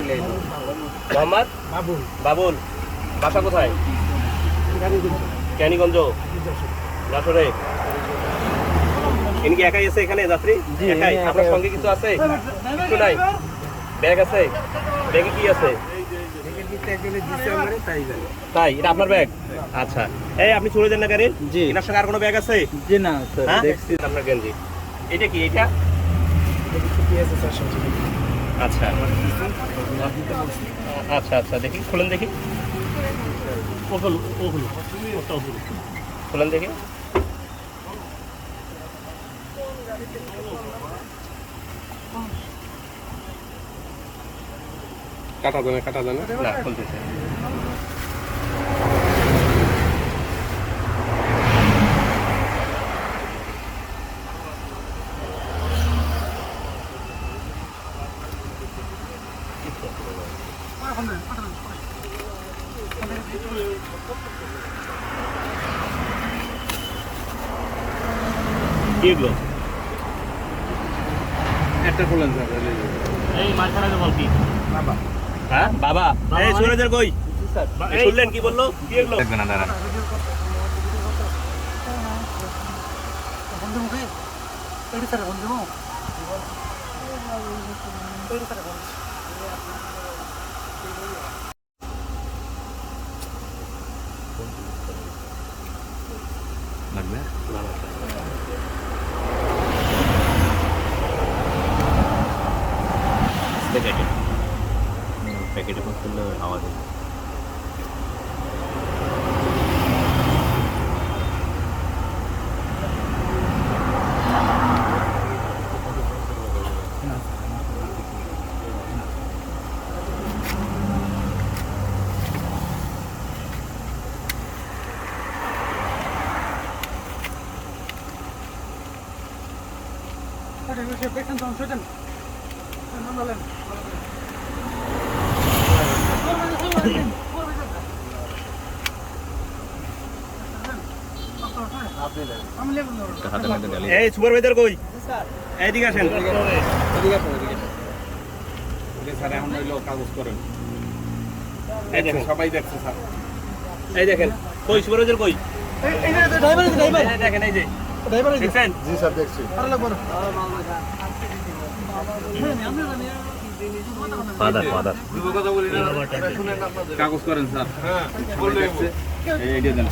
মোহাম্মদ বাবুল, বাসা কোথায়? ক্যানিগঞ্জ, যশোরে। ইনি কি একাই আছে এখানে যাত্রী? একাই? আপনার সঙ্গে কিছু আছে? কিছু নাই? ব্যাগ আছে? ব্যাগে কি আছে? তাই? এটা আপনার ব্যাগ? আচ্ছা, এই আপনি চলে যান না গাড়ি? জি। এনার সঙ্গে আর কোনো ব্যাগ আছে? জি না স্যার, দেখছি আপনার গেঞ্জি। এটা কি? এটা আচ্ছা আচ্ছা আচ্ছা, দেখি খুলেন, দেখি খুলেন দেখি। কাটা জানে না, খুলতেছে। কি এগুলো? একটা খুলেন স্যার। এই মাঝখানে বল কি? বাবা। হ্যাঁ বাবা। এই সুরেজের কই? স্যার শুনলেন কি বললো? কি এগুলো? দেখবেন না দাঁড়া। বন্ধু মুখে এড়ি স্যার বন্ধু এড়ি স্যার বন্ধু লাগবে না না প্যাকেটে করলে আওয়াজ হবে। এই সুপারভাইজার কই? এইদিকে আসেন। স্যার এখন হইলো কাগজ করেন। এই দেখেন সবাই দেখছে স্যার। এই দেখেন কই সুপারভাইজার কই? এই যে ড্রাইভার দেখেন, এই যে ড্রাইভার দেখছেন? জি স্যার দেখছি। ফাদার কাগজ করেন স্যার। হ্যাঁ, এইটা দেন।